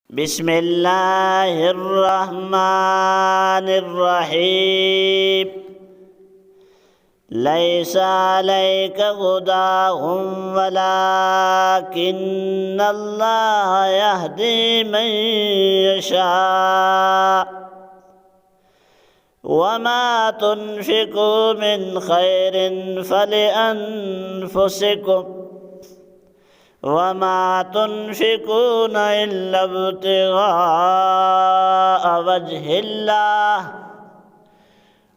بسم اللہ الرحمن الرحیم لیس علیک ہداہم ولکن اللہ یہدی من یشاء وما تنفقوا من خیر فلأنفسکم وما تنفقون إلا ابتغاء وجه الله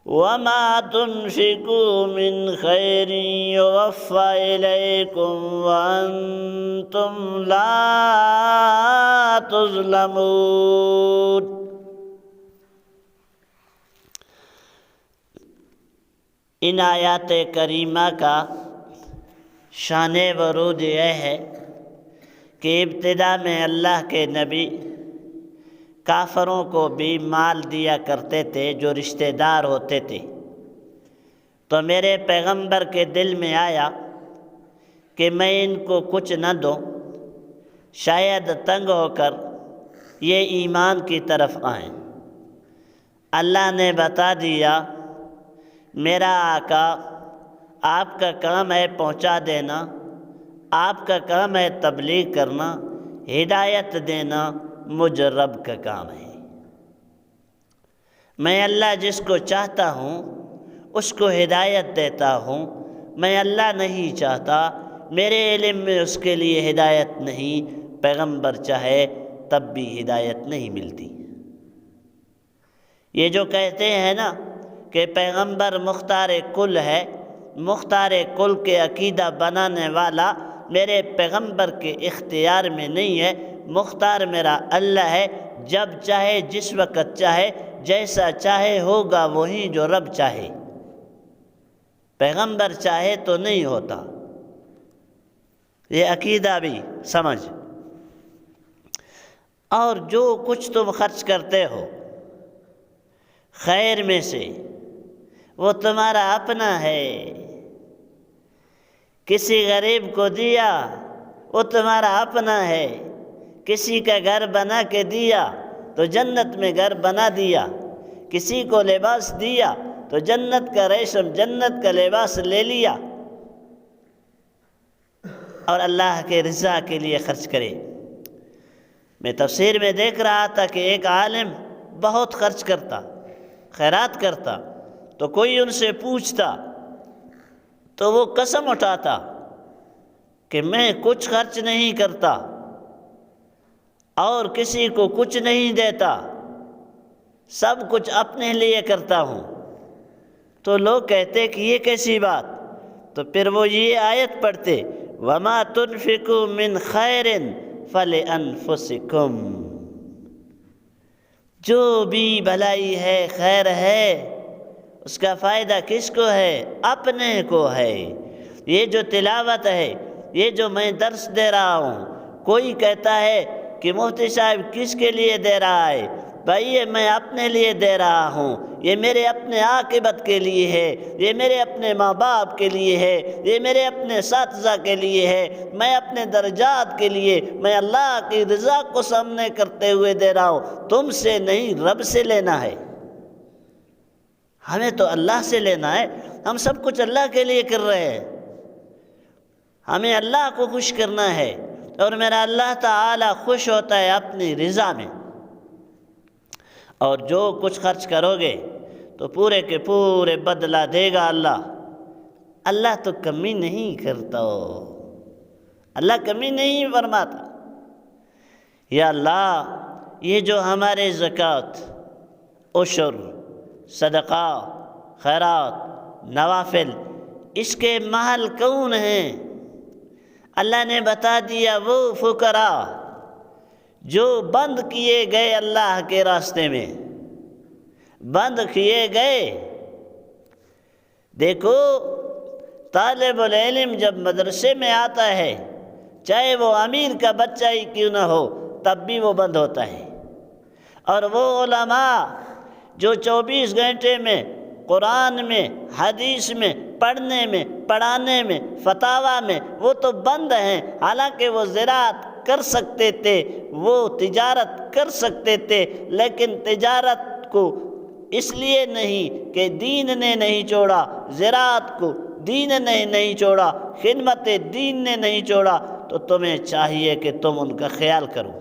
وما تنفقوا من خير يوفى إليكم وأنتم لا تظلمون۔ ان آیات کریمہ کا شان ورود یہ ہے کہ ابتدا میں اللہ کے نبی کافروں کو بھی مال دیا کرتے تھے جو رشتہ دار ہوتے تھے، تو میرے پیغمبر کے دل میں آیا کہ میں ان کو کچھ نہ دوں، شاید تنگ ہو کر یہ ایمان کی طرف آئیں۔ اللہ نے بتا دیا میرا آقا آپ کا کام ہے پہنچا دینا، آپ کا کام ہے تبلیغ کرنا، ہدایت دینا مجھ رب کا کام ہے۔ میں اللہ جس کو چاہتا ہوں اس کو ہدایت دیتا ہوں، میں اللہ نہیں چاہتا، میرے علم میں اس کے لیے ہدایت نہیں، پیغمبر چاہے تب بھی ہدایت نہیں ملتی۔ یہ جو کہتے ہیں نا کہ پیغمبر مختار کل ہے، مختار کل کے عقیدہ بنانے والا میرے پیغمبر کے اختیار میں نہیں ہے، مختار میرا اللہ ہے، جب چاہے جس وقت چاہے جیسا چاہے ہوگا وہی جو رب چاہے، پیغمبر چاہے تو نہیں ہوتا۔ یہ عقیدہ بھی سمجھ۔ اور جو کچھ تم خرچ کرتے ہو خیر میں سے وہ تمہارا اپنا ہے، کسی غریب کو دیا وہ تمہارا اپنا ہے، کسی کا گھر بنا کے دیا تو جنت میں گھر بنا دیا، کسی کو لباس دیا تو جنت کا ریشم جنت کا لباس لے لیا، اور اللہ کے رضا کے لیے خرچ کرے۔ میں تفسیر میں دیکھ رہا تھا کہ ایک عالم بہت خرچ کرتا، خیرات کرتا، تو کوئی ان سے پوچھتا تو وہ قسم اٹھاتا کہ میں کچھ خرچ نہیں کرتا اور کسی کو کچھ نہیں دیتا، سب کچھ اپنے لیے کرتا ہوں۔ تو لوگ کہتے کہ یہ کیسی بات؟ تو پھر وہ یہ آیت پڑھتے وَمَا تُنْفِقُوا مِنْ خَيْرٍ فَلِأَنفُسِكُمْ، جو بھی بھلائی ہے خیر ہے اس کا فائدہ کس کو ہے؟ اپنے کو ہے۔ یہ جو تلاوت ہے، یہ جو میں درس دے رہا ہوں، کوئی کہتا ہے کہ مفتی صاحب کس کے لیے دے رہا ہے؟ بھائی یہ میں اپنے لیے دے رہا ہوں، یہ میرے اپنے عاقبت کے لیے ہے، یہ میرے اپنے ماں باپ کے لیے ہے، یہ میرے اپنے اساتذہ کے لیے ہے، میں اپنے درجات کے لیے، میں اللہ کی رضا کو سامنے کرتے ہوئے دے رہا ہوں، تم سے نہیں رب سے لینا ہے۔ ہمیں تو اللہ سے لینا ہے، ہم سب کچھ اللہ کے لیے کر رہے ہیں، ہمیں اللہ کو خوش کرنا ہے، اور میرا اللہ تعالی خوش ہوتا ہے اپنی رضا میں۔ اور جو کچھ خرچ کرو گے تو پورے کے پورے بدلہ دے گا اللہ۔ اللہ تو کمی نہیں کرتا، اللہ کمی نہیں فرماتا۔ یا اللہ یہ جو ہمارے زکوٰۃ، عشر، صدقہ، خیرات، نوافل، اس کے محل کون ہیں؟ اللہ نے بتا دیا وہ فقراء جو بند کیے گئے اللہ کے راستے میں، بند کیے گئے۔ دیکھو طالب العلم جب مدرسے میں آتا ہے، چاہے وہ امیر کا بچہ ہی کیوں نہ ہو، تب بھی وہ بند ہوتا ہے۔ اور وہ علماء جو 24 گھنٹے میں قرآن میں، حدیث میں، پڑھنے میں، پڑھانے میں، فتاویٰ میں وہ تو بند ہیں، حالانکہ وہ زراعت کر سکتے تھے، وہ تجارت کر سکتے تھے، لیکن تجارت کو اس لیے نہیں کہ دین نے نہیں چھوڑا، زراعت کو دین نے نہیں چھوڑا، خدمت دین نے نہیں چھوڑا، تو تمہیں چاہیے کہ تم ان کا خیال کرو۔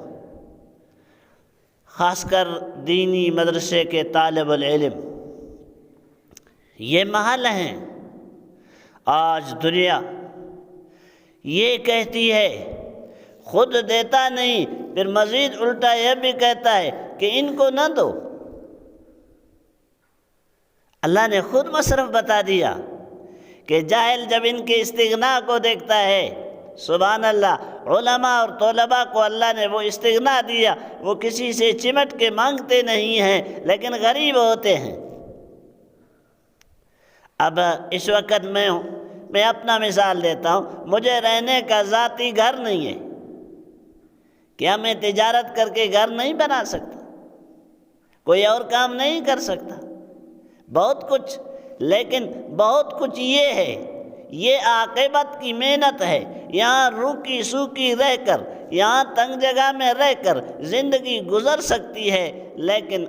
خاص کر دینی مدرسے کے طالب العلم، یہ محل ہیں۔ آج دنیا یہ کہتی ہے، خود دیتا نہیں، پھر مزید الٹا یہ بھی کہتا ہے کہ ان کو نہ دو۔ اللہ نے خود مصرف بتا دیا کہ جاہل جب ان کے استغنا کو دیکھتا ہے، سبحان اللہ، علماء اور طلباء کو اللہ نے وہ استغنا دیا، وہ کسی سے چمٹ کے مانگتے نہیں ہیں لیکن غریب ہوتے ہیں۔ اب اس وقت میں اپنا مثال دیتا ہوں، مجھے رہنے کا ذاتی گھر نہیں ہے، کیا میں تجارت کر کے گھر نہیں بنا سکتا؟ کوئی اور کام نہیں کر سکتا؟ بہت کچھ، لیکن بہت کچھ یہ ہے، یہ عاقبت کی محنت ہے۔ یہاں روکی سوکی رہ کر، یہاں تنگ جگہ میں رہ کر زندگی گزر سکتی ہے، لیکن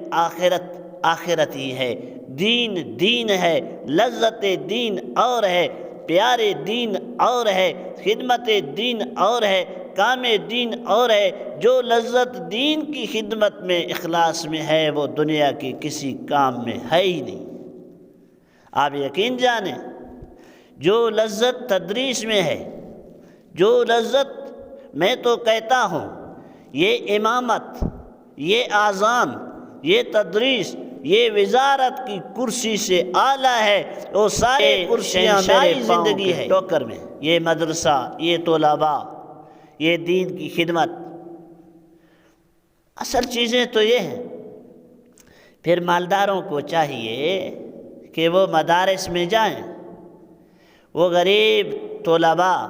آخرت ہی ہے۔ دین دین ہے، لذت دین اور ہے، پیارے دین اور ہے، خدمت دین اور ہے، کام دین اور ہے۔ جو لذت دین کی خدمت میں، اخلاص میں ہے، وہ دنیا کی کسی کام میں ہے ہی نہیں۔ آپ یقین جانیں، جو لذت تدریس میں ہے، جو لذت، میں تو کہتا ہوں، یہ امامت، یہ اذان، یہ تدریس، یہ وزارت کی کرسی سے اعلیٰ ہے۔ وہ سارے کرسیاں میرے زندگی ہے ٹوکر میں۔ یہ مدرسہ، یہ طلباء، یہ دین کی خدمت، اصل چیزیں تو یہ ہیں۔ پھر مالداروں کو چاہیے کہ وہ مدارس میں جائیں۔ وہ غریب طلباء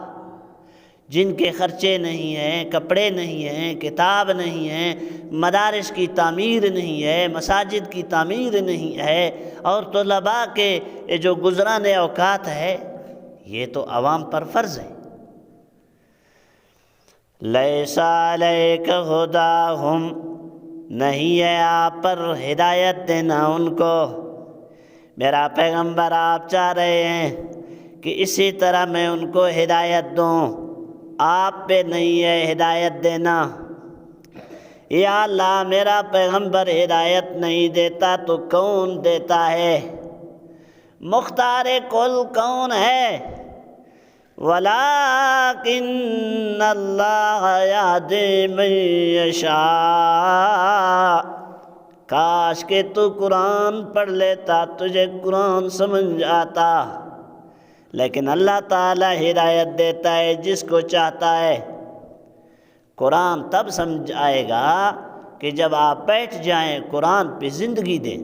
جن کے خرچے نہیں ہیں، کپڑے نہیں ہیں، کتاب نہیں ہیں، مدارس کی تعمیر نہیں ہے، مساجد کی تعمیر نہیں ہے، اور طلباء کے جو گزران اوقات ہے، یہ تو عوام پر فرض ہے۔ لیس علیک ھداھم، نہیں ہے آپ پر ہدایت دینا ان کو۔ میرا پیغمبر، آپ چاہ رہے ہیں کہ اسی طرح میں ان کو ہدایت دوں، آپ پہ نہیں ہے ہدایت دینا۔ یا اللہ، میرا پیغمبر ہدایت نہیں دیتا تو کون دیتا ہے؟ مختار کل کون ہے؟ وَلَٰكِنَّ اللَّهَ يَهْدِي مَن يَشَاءُ۔ کاش کہ تو قرآن پڑھ لیتا، تجھے قرآن سمجھ آتا، لیکن اللہ تعالیٰ ہدایت دیتا ہے جس کو چاہتا ہے۔ قرآن تب سمجھ آئے گا کہ جب آپ بیٹھ جائیں، قرآن پہ زندگی دیں۔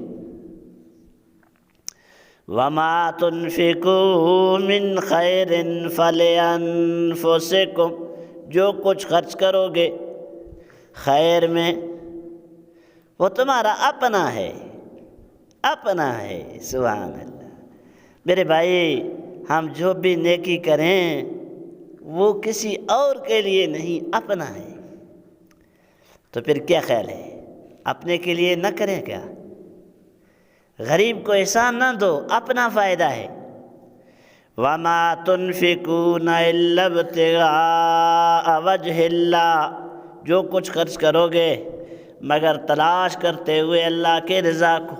وَمَا تُنْفِقُوا مِنْ خَيْرٍ فَلِأَنفُسِكُمْ، جو کچھ خرچ کرو گے خیر میں، وہ تمہارا اپنا ہے، اپنا ہے۔ سبحان اللہ۔ میرے بھائی، ہم جو بھی نیکی کریں وہ کسی اور کے لیے نہیں، اپنا ہے۔ تو پھر کیا خیال ہے، اپنے کے لیے نہ کریں کیا؟ غریب کو احسان نہ دو، اپنا فائدہ ہے۔ وَمَا تُنْفِقُونَ إِلَّا ابْتِغَاءَ وَجْهِ اللَّهِ، جو کچھ خرچ کرو گے مگر تلاش کرتے ہوئے اللہ کے رضا کو۔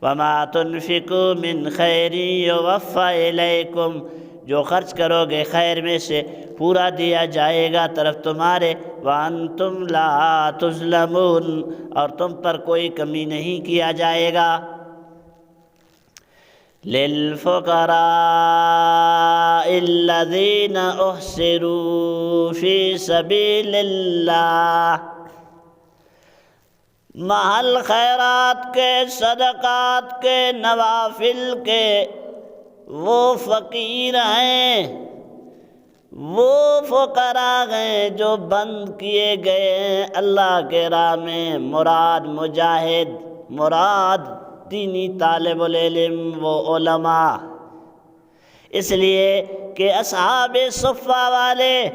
وَمَا تُنْفِقُوا مِنْ خَيْرٍ يُوَفَّ إِلَيْكُمْ، جو خرچ کرو گے خیر میں سے پورا دیا جائے گا طرف تمہارے۔ وَأَنْتُمْ لَا تُظْلَمُونَ، اور تم پر کوئی کمی نہیں کیا جائے گا۔ لِلْفُقَرَاءِ الَّذِينَ أُحْصِرُوا فِي سَبِيلِ اللَّهِ، محل خیرات کے، صدقات کے، نوافل کے وہ فقیر ہیں، وہ فقراء ہیں جو بند کیے گئے ہیں اللہ کے راہ میں۔ مراد مجاہد، مراد دینی طالب العلم، وہ علماء۔ اس لیے کہ اصحاب صفہ والے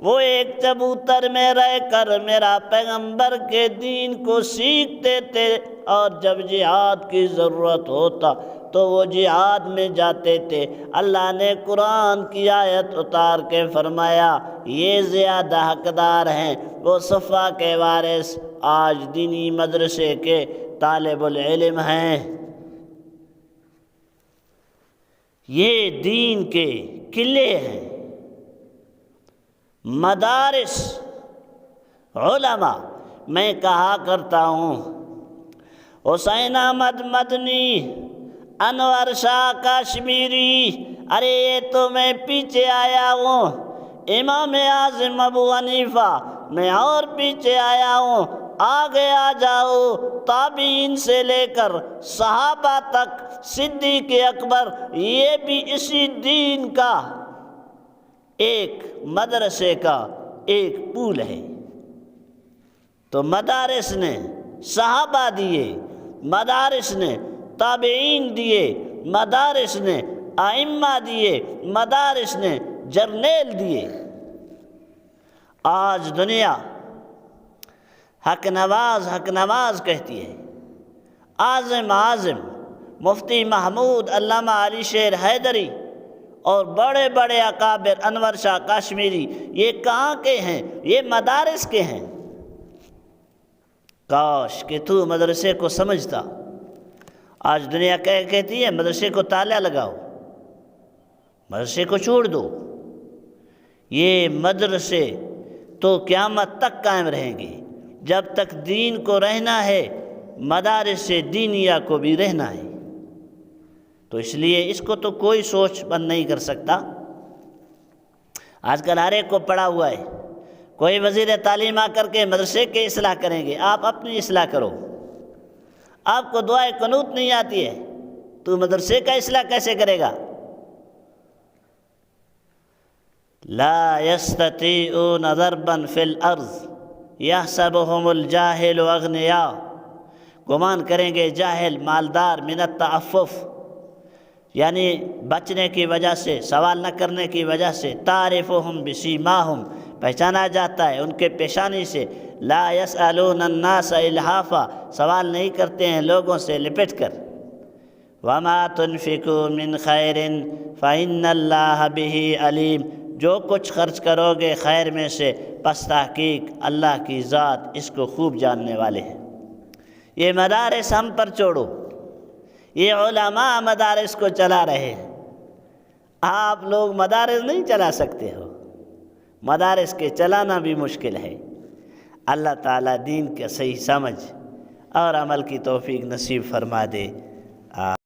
وہ ایک چبوتر میں رہ کر میرا پیغمبر کے دین کو سیکھتے تھے، اور جب جہاد کی ضرورت ہوتا تو وہ جہاد میں جاتے تھے۔ اللہ نے قرآن کی آیت اتار کے فرمایا یہ زیادہ حقدار ہیں وہ صفا کے وارث آج دینی مدرسے کے طالب العلم ہیں۔ یہ دین کے قلعے ہیں، مدارس، علماء۔ میں کہا کرتا ہوں حسین احمد مدنی، انور شاہ کشمیری، ارے یہ تو میں پیچھے آیا ہوں، امام اعظم ابو حنیفہ میں اور پیچھے آیا ہوں، آگے آ جاؤ، تابعین سے لے کر صحابہ تک، صدیق اکبر، یہ بھی اسی دین کا ایک مدرسے کا ایک پول ہے۔ تو مدارس نے صحابہ دیے، مدارس نے تابعین دیے، مدارس نے ائمہ دیے، مدارس نے جرنیل دیے۔ آج دنیا حق نواز کہتی ہے، عازم مفتی محمود، علامہ علی شیر حیدری اور بڑے بڑے اکابر، انور شاہ کشمیری، یہ کہاں کے ہیں؟ یہ مدارس کے ہیں۔ کاش کہ تو مدرسے کو سمجھتا۔ آج دنیا کہتی ہے مدرسے کو تالا لگاؤ، مدرسے کو چھوڑ دو۔ یہ مدرسے تو قیامت تک قائم رہیں گے، جب تک دین کو رہنا ہے مدارس سے دینیا کو بھی رہنا ہے۔ تو اس لیے اس کو تو کوئی سوچ بند نہیں کر سکتا۔ آج کل ہر ایک کو پڑا ہوا ہے، کوئی وزیر تعلیم آ کر کے مدرسے کے اصلاح کریں گے، آپ اپنی اصلاح کرو۔ آپ کو دعائے قنوت نہیں آتی ہے تو مدرسے کا اصلاح کیسے کرے گا؟ لا يستطيعون ضربا في الارض يحسبهم الجاهل اغنياء، گمان کریں گے جاہل مالدار، من التعفف یعنی بچنے کی وجہ سے، سوال نہ کرنے کی وجہ سے، تعرفهم بسیماهم پہچانا جاتا ہے ان کے پیشانی سے، لا يسألون الناس الحافا سوال نہیں کرتے ہیں لوگوں سے لپٹ کر، وما تنفقوا من خیر فإن اللہ به علیم، جو کچھ خرچ کرو گے خیر میں سے پس تحقیق اللہ کی ذات اس کو خوب جاننے والے ہیں۔ یہ مدارس ہم پر چھوڑو، یہ علماء مدارس کو چلا رہے ہیں، آپ لوگ مدارس نہیں چلا سکتے ہو، مدارس کے چلانا بھی مشکل ہے۔ اللہ تعالیٰ دین کا صحیح سمجھ اور عمل کی توفیق نصیب فرما دے۔